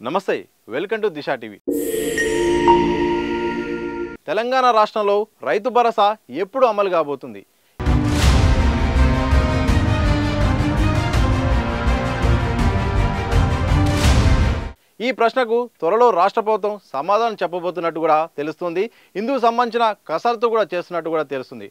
నమస్తే welcome to Disha TV Telangana రాష్ట్రంలో రైతు భరోసా ఎప్పుడు అమలు కాబోతుంది ఈ ప్రశ్నకు త్వరలో రాష్ట్ర ప్రభుత్వం సమాధానం చెప్పబోతున్నట్టు కూడా తెలుస్తుంది ఇందుకు సంబంధించిన కసరత్తు కూడా చేస్తున్నట్టు కూడా తెలుస్తుంది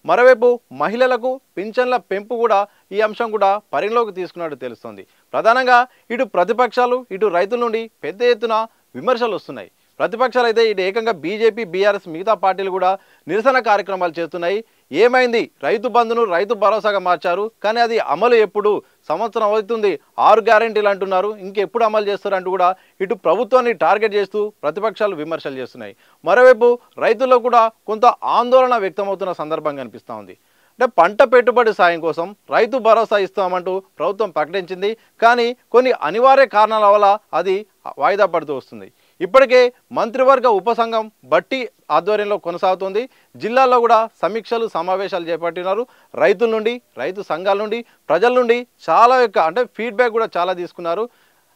మరోవైపు మహిళలకు పింఛన్ల పెంపు కూడా ఈ అంశం కూడా పరిగణలోకి తీసుకున్నట్టు తెలుస్తుంది ప్రధానంగా ఇటు ప్రతిపక్షాలు ఇటు రైతుల నుండి పెద్ద ఎత్తున విమర్శలు వస్తున్నాయి ప్రతిపక్షాలు అయితే ఇటు ఏకంగా బీజేపీ బీఆర్ఎస్ మిగతా పార్టీలు కూడా నిరసన కార్యక్రమాలు చేస్తున్నాయి ఏమైంది రైతు బంధును రైతు భరోసాగా మార్చారు కానీ అది అమలు ఎప్పుడు సంవత్సరం అవుతుంది 6 గ్యారెంటీలు అంటున్నారు ఇంకెప్పుడు అమలు చేస్తారంటూ కూడా ఇటు ప్రభుత్వాన్ని టార్గెట్ చేస్తూ ప్రతిపక్షాలు విమర్శలు చేస్తున్నాయి మరోవైపు రైతుల్లో కూడా కొంత ఆందోళన వ్యక్తమవుతున్న సందర్భం కనిపిస్తూ ఉంది అంటే పంట పెట్టుబడి సాయం కోసం రైతు భరోసా ఇస్తామంటూ ప్రభుత్వం ప్రకటించింది కానీ కొన్ని అనివార్య కారణాల వల్ల అది వాయిదా పడుతూ వస్తుంది ఇప్పటికే మంత్రివర్గ ఉపసంఘం బట్టి ఆధ్వర్యంలో కొనసాగుతుంది జిల్లాల్లో కూడా సమీక్షలు సమావేశాలు చేపట్టినారు రైతుల నుండి రైతు సంఘాల నుండి ప్రజల నుండి చాలా అంటే ఫీడ్బ్యాక్ కూడా చాలా తీసుకున్నారు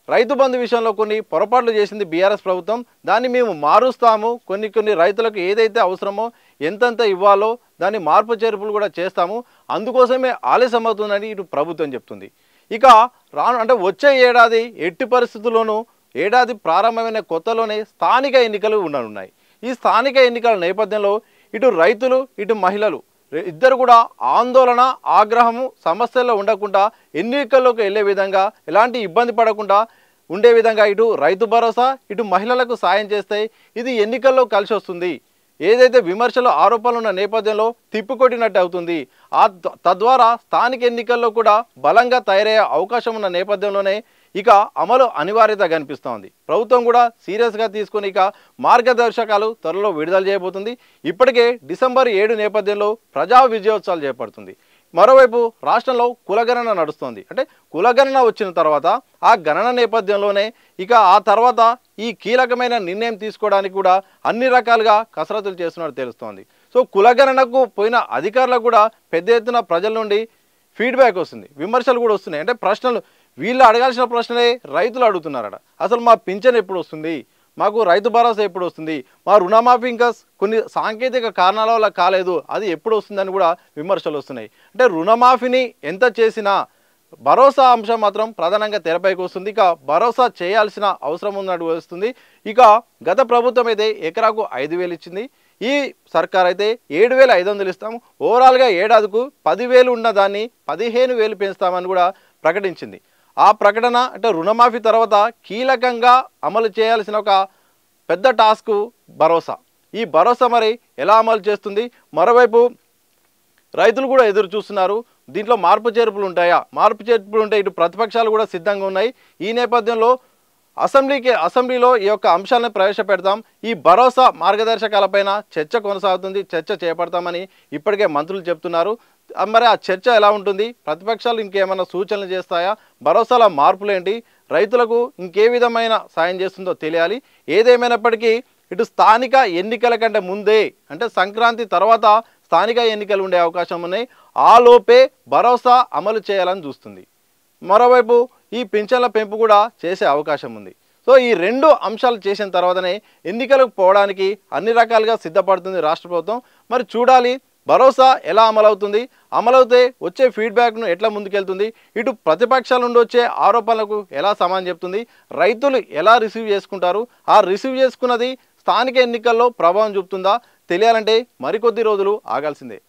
రైతు బంధు విషయంలో కొన్ని పొరపాట్లు చేసింది బీఆర్ఎస్ ప్రభుత్వం దాన్ని మేము మారుస్తాము కొన్ని రైతులకు ఏదైతే అవసరమో ఎంతెంత ఇవ్వాలో దాన్ని మార్పు చేర్పులు కూడా చేస్తాము అందుకోసమే ఆలస్యం అవుతుందని ఇటు ప్రభుత్వం చెప్తుంది ఇక అంటే వచ్చే ఏడాది ఎట్టి పరిస్థితుల్లోనూ ఏడాది ప్రారంభమైన కొత్తలోనే స్థానిక ఎన్నికలు ఉండనున్నాయి ఈ స్థానిక ఎన్నికల నేపథ్యంలో ఇటు రైతులు ఇటు మహిళలు ఇద్దరు కూడా ఆందోళన ఆగ్రహము సమస్యల్లో ఉండకుండా ఎన్నికల్లోకి వెళ్ళే విధంగా ఎలాంటి ఇబ్బంది పడకుండా ఉండే విధంగా ఇటు రైతు భరోసా ఇటు మహిళలకు సాయం చేస్తే ఇది ఎన్నికల్లో కలిసి వస్తుంది ఏదైతే విమర్శలు ఆరోపణలు ఉన్న నేపథ్యంలో తిప్పికొట్టినట్టు అవుతుంది తద్వారా స్థానిక ఎన్నికల్లో కూడా బలంగా తయారయ్యే అవకాశం ఉన్న నేపథ్యంలోనే ఇక అమలు అనివార్యత కనిపిస్తోంది ప్రభుత్వం కూడా సీరియస్గా తీసుకొని ఇక మార్గదర్శకాలు త్వరలో విడుదల చేయబోతుంది ఇప్పటికే డిసెంబర్ 7 నేపథ్యంలో ప్రజా విజయోత్సవాలు చేపడుతుంది మరోవైపు రాష్ట్రంలో కులగణన నడుస్తోంది అంటే కులగణన వచ్చిన తర్వాత ఆ గణన నేపథ్యంలోనే ఇక ఆ తర్వాత ఈ కీలకమైన నిర్ణయం తీసుకోవడానికి కూడా అన్ని రకాలుగా కసరత్తులు చేస్తున్నట్టు తెలుస్తోంది సో కులగణనకు పోయిన అధికారులకు కూడా పెద్ద ఎత్తున ప్రజల నుండి ఫీడ్బ్యాక్ వస్తుంది విమర్శలు కూడా వస్తున్నాయి అంటే ప్రశ్నలు వీళ్ళు అడగాల్సిన ప్రశ్నలే రైతులు అడుగుతున్నారట అసలు మా పింఛన్ ఎప్పుడు వస్తుంది మాకు రైతు భరోసా ఎప్పుడు వస్తుంది మా రుణమాఫీ ఇంకా కొన్ని సాంకేతిక కారణాల వల్ల కాలేదు అది ఎప్పుడు వస్తుందని కూడా విమర్శలు వస్తున్నాయి అంటే రుణమాఫీని ఎంత చేసినా భరోసా అంశం మాత్రం ప్రధానంగా తెరపైకి వస్తుంది ఇక భరోసా చేయాల్సిన అవసరం ఉన్నట్టు వస్తుంది ఇక గత ప్రభుత్వం అయితే ఎకరాకు 5,000 ఇచ్చింది ఈ సర్కార్ అయితే 7,500 ఇస్తాము ఓవరాల్గా ఏడాదికు 10,000 ఉన్న దాన్ని 15,000 పెంచుతామని కూడా ప్రకటించింది ఆ ప్రకటన అంటే రుణమాఫీ తర్వాత కీలకంగా అమలు చేయాల్సిన ఒక పెద్ద టాస్క్ భరోసా ఈ భరోసా మరి ఎలా అమలు చేస్తుంది మరోవైపు రైతులు కూడా ఎదురు చూస్తున్నారు దీంట్లో మార్పు చేర్పులు ఉంటాయా మార్పు చేర్పులు ఉంటే ఇటు ప్రతిపక్షాలు కూడా సిద్ధంగా ఉన్నాయి ఈ నేపథ్యంలో అసెంబ్లీలో ఈ యొక్క అంశాలను ప్రవేశపెడతాం ఈ భరోసా మార్గదర్శకాలపైన చర్చ కొనసాగుతుంది చర్చ చేపడతామని ఇప్పటికే మంత్రులు చెప్తున్నారు మరి ఆ చర్చ ఎలా ఉంటుంది ప్రతిపక్షాలు ఇంకేమైనా సూచనలు చేస్తాయా భరోసాల మార్పులేంటి రైతులకు ఇంకే విధమైన సాయం చేస్తుందో తెలియాలి ఏదేమైనప్పటికీ ఇటు స్థానిక ఎన్నికల కంటే ముందే అంటే సంక్రాంతి తర్వాత స్థానిక ఎన్నికలు ఉండే అవకాశం ఉన్నాయి ఆ లోపే భరోసా అమలు చేయాలని చూస్తుంది మరోవైపు ఈ పింఛన్ల పెంపు కూడా చేసే అవకాశం ఉంది సో ఈ 2 అంశాలు చేసిన తర్వాతనే ఎన్నికలకు పోవడానికి అన్ని రకాలుగా సిద్ధపడుతుంది రాష్ట్ర ప్రభుత్వం మరి చూడాలి భరోసా ఎలా అమలవుతుంది అమలవుతే వచ్చే ఫీడ్బ్యాక్ను ఎట్లా ముందుకెళ్తుంది ఇటు ప్రతిపక్షాల నుండి వచ్చే ఆరోపణలకు ఎలా సమాధానం చెప్తుంది రైతులు ఎలా రిసీవ్ చేసుకుంటారు ఆ రిసీవ్ చేసుకున్నది స్థానిక ఎన్నికల్లో ప్రభావం చూపుతుందా తెలియాలంటే మరికొద్ది రోజులు ఆగాల్సిందే